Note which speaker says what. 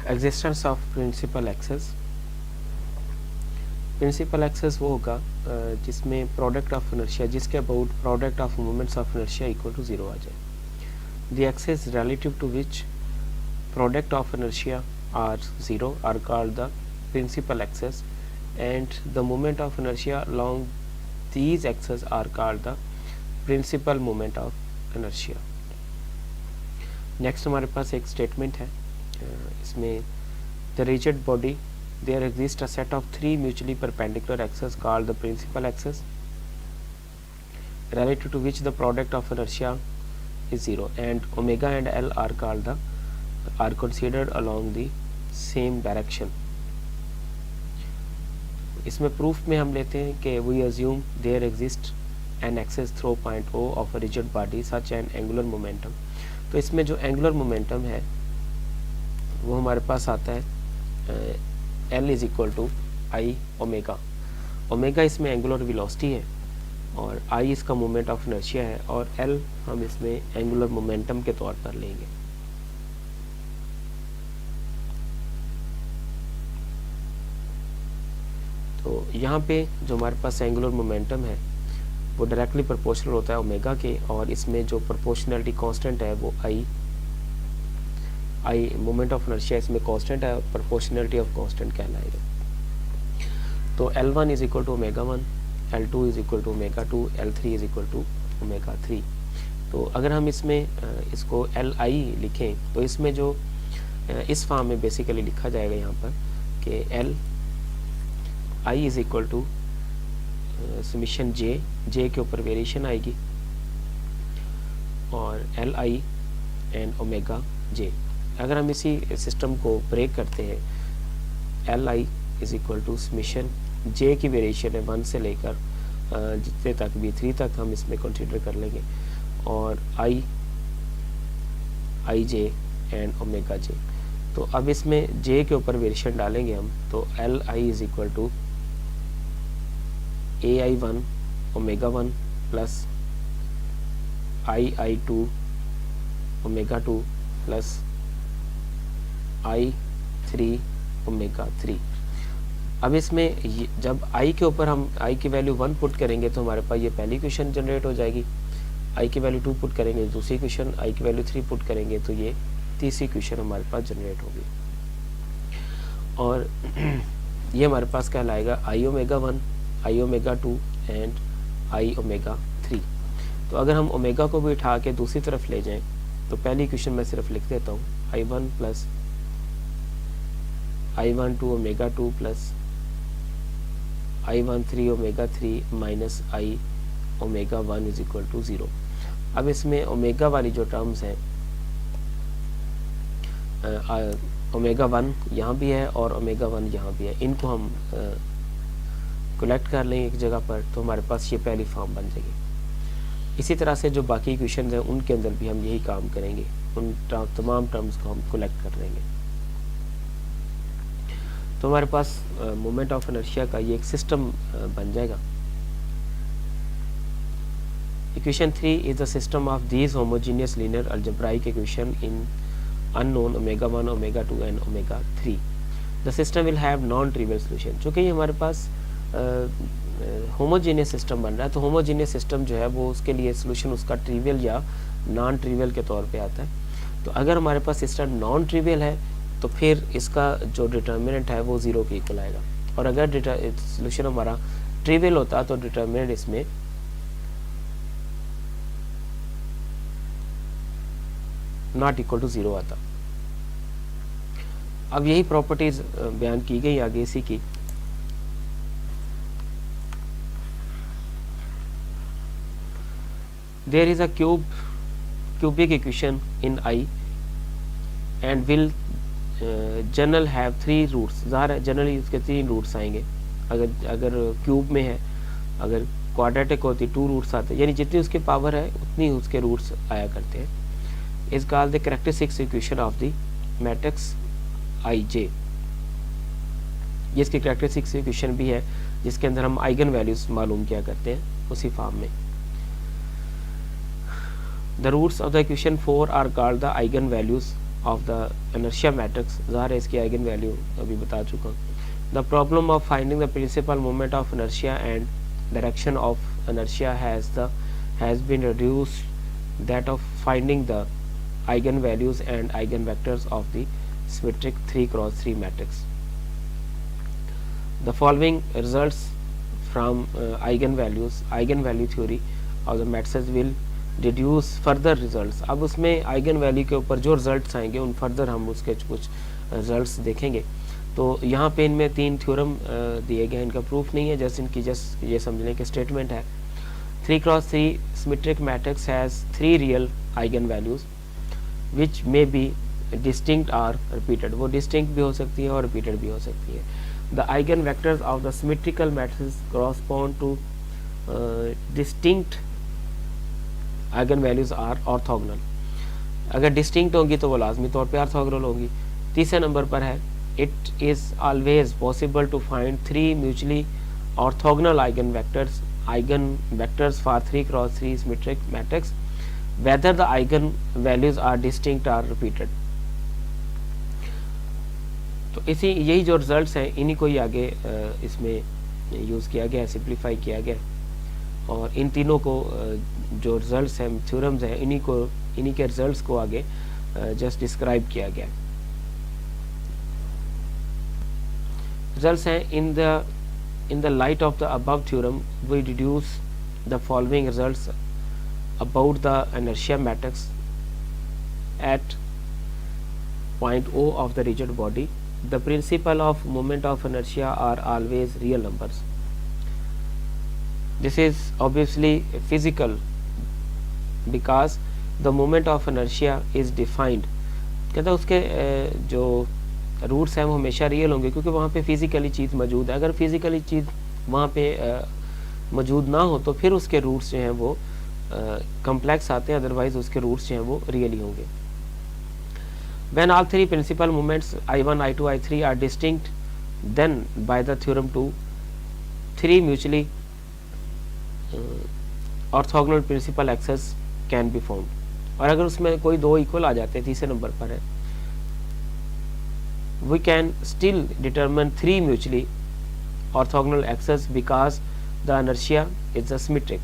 Speaker 1: Existence of principal axes. Principal axes वो होगा जिसमें प्रोडक्ट ऑफ इनर्शिया, जिसके about product of moments of inertia equal to 0 आ जाए। The axes relative to which product of inertia are 0 are called the principal axes and the moment of inertia along these axes are called the principal moment of inertia. Next हमारे पास एक statement है, इसमें the rigid body there exists a set of three mutually perpendicular axes called the principal axis relative to which the product of inertia is 0 and omega and L are considered along the same direction. इसमें proof में हम लेते हैं कि we assume there exist an axes through point O of a rigid body such an angular momentum. तो इसमें जो angular momentum है वो हमारे पास आता है L is equal to I omega. Omega इसमें एंगुलर वेलोसिटी है और आई इसका मोमेंट ऑफ इनर्शिया है और एल हम इसमें एंगुलर मोमेंटम के तौर पर लेंगे। तो यहाँ पे जो हमारे पास एंगुलर मोमेंटम है वो डायरेक्टली प्रोपोर्शनल होता है ओमेगा के, और इसमें जो प्रोपोर्शनलिटी कांस्टेंट है वो आई मोमेंट ऑफ इनर्शिया इसमें कांस्टेंट है, प्रोपोर्शनलिटी ऑफ कांस्टेंट कहलाएगा। तो L1 is equal to omega 1, L2 is equal to omega 2, L3 is equal to omega 3। तो अगर हम इसमें इसको Li लिखें तो इसमें जो इस फॉर्म में बेसिकली लिखा जाएगा यहाँ पर कि L I is equal to summation j के ऊपर वेरिएशन आएगी और L I and omega j. अगर हम इसी सिस्टम को ब्रेक करते हैं, L I is equal to summation j की वेरिएशन है 1 से लेकर जितने तक भी 3 तक हम इसमें कंसीडर कर लेंगे, और आई जे एंड ओमेगा जे। तो अब इसमें जे के ऊपर वेरिएशन डालेंगे हम, तो L I is equal to AI1 omega 1 plus II2 omega 2 plus I3 omega 3। अब इसमें जब I के ऊपर हम I की वैल्यू 1 पुट करेंगे तो हमारे पास ये पहली इक्वेशन जनरेट हो जाएगी, I की वैल्यू 2 पुट करेंगे दूसरी इक्वेशन, I की वैल्यू 3 पुट करेंगे तो ये तीसरी इक्वेशन हमारे पास जनरेट होगी, और ये हमारे पास कहलाएगा I omega 1, I omega 2 and I omega 3। तो अगर हम ओमेगा को भी उठा के दूसरी तरफ ले जाएं तो पहली इक्वेशन मैं सिर्फ लिख देता हूँ, I1 plus I12 omega 2 plus I13 omega 3 minus I omega 1 is equal to 0। अब इसमें ओमेगा वाली जो टर्म्स हैं, ओमेगा 1 यहाँ भी है और ओमेगा 1 यहाँ भी है, इनको हम कलेक्ट कर लें एक जगह पर तो हमारे पास ये पहली फॉर्म बन जाएगी। इसी तरह से जो बाकी इक्वेशंस हैं उनके अंदर भी हम यही काम करेंगे, उन तमाम टर्म्स को हम कलेक्ट कर लेंगे। तो हमारे पास मोमेंट ऑफ इनर्शिया का ये एक सिस्टम बन जाएगा। Equation 3 is the system of these homogeneous linear algebraic equation in unknown omega 1 omega 2 and omega 3। The system will have non trivial solution. चूँकि ये हमारे पास होमोजेनियस सिस्टम बन रहा है तो होमोजेनियस सिस्टम जो है वो उसके लिए सोल्यूशन उसका ट्रिवियल या नॉन ट्रिवियल के तौर पे आता है। तो अगर हमारे पास सिस्टम नॉन ट्रिवियल है तो फिर इसका जो डिटर्मिनेंट है वो 0 के इक्वल आएगा, और अगर सोल्यूशन हमारा ट्रिवियल होता तो डिटर्मिनेंट इसमें नॉट इक्वल टू 0 आता। अब यही प्रॉपर्टीज बयान की गई आगे इसी की। There is a cubic equation in I and will general have 3 roots। ज़ाहिर है जनरली उसके 3 रूट्स आएंगे। अगर क्यूब में है, अगर क्वाड्रेटिक होती 2 रूट्स आते, यानी जितनी उसकी पावर है उतनी उसके रूट्स आया करते हैं। Is called the characteristics equation of the matrix IJ। ये इसकी कैरेक्टरिस्टिक्स इक्वेशन भी है जिसके अंदर हम आइगन वैल्यूज मालूम किया करते हैं उसी फॉर्म में। The roots of the equation 4 are called the eigen values of the inertia matrix, ज़ाहिर है इसकी आइगन वैल्यू अभी बता चुका हूँ. The problem of finding the principal moment of inertia and direction of inertia has been reduced that of finding the eigen values and eigen vectors of the symmetric 3x3 matrix. The following results from eigenvalue theory of the matrices will deduce further results. अब उसमें eigen value के ऊपर जो results आएंगे उन further हम उसके कुछ रिजल्ट्स देखेंगे. तो यहाँ पे इनमें 3 थ्योरम दिए गए, इनका प्रूफ नहीं है, जस्ट ये समझने के स्टेटमेंट है. 3x3 symmetric matrix has 3 real eigen values which may be distinct are repeated. वो डिस्टिंक्ट भी हो सकती है और रिपीटेड भी हो सकती है. The eigenvectors of the symmetrical matrices correspond to distinct eigenvalues are orthogonal. अगर distinct होंगी तो वो लाजमी तौर पे ऑर्थोगोनल होंगी. तीसरे नंबर पर है it is always possible to find 3 mutually orthogonal eigenvectors for 3x3 symmetric matrix whether the eigenvalues are distinct or repeated. तो यही जो रिजल्ट्स हैं इन्हीं को ही आगे इसमें यूज़ किया गया है, सिंप्लीफाई किया गया, और इन तीनों को जो रिजल्ट्स हैं, थ्योरम्स हैं, इन्हीं के रिजल्ट्स को आगे जस्ट डिस्क्राइब किया गया. रिजल्ट्स हैं in the light of the above theorem we deduce the following results about the inertia matrix at point O of the rigid body. The principle of moment of inertia are always real numbers. This is obviously physical because the moment of inertia is defined. कहता है उसके जो roots हैं वो हमेशा real होंगे क्योंकि वहाँ पे फिजिकली चीज़ मौजूद है. अगर फिजिकली चीज़ वहाँ पे मौजूद ना हो तो फिर उसके रूट्स जो हैं वो कम्प्लेक्स आते हैं, अदरवाइज उसके रूट्स जो हैं वो रियली होंगे. When all 3 principal moments I1, I2, I3 are distinct, then by the theorem 2, 3 mutually orthogonal principal axes can be found. और अगर उसमें कोई 2 इक्वल आ जाते हैं, तीसरे नंबर पर है, we can still determine 3 mutually orthogonal axes because the inertia is symmetric.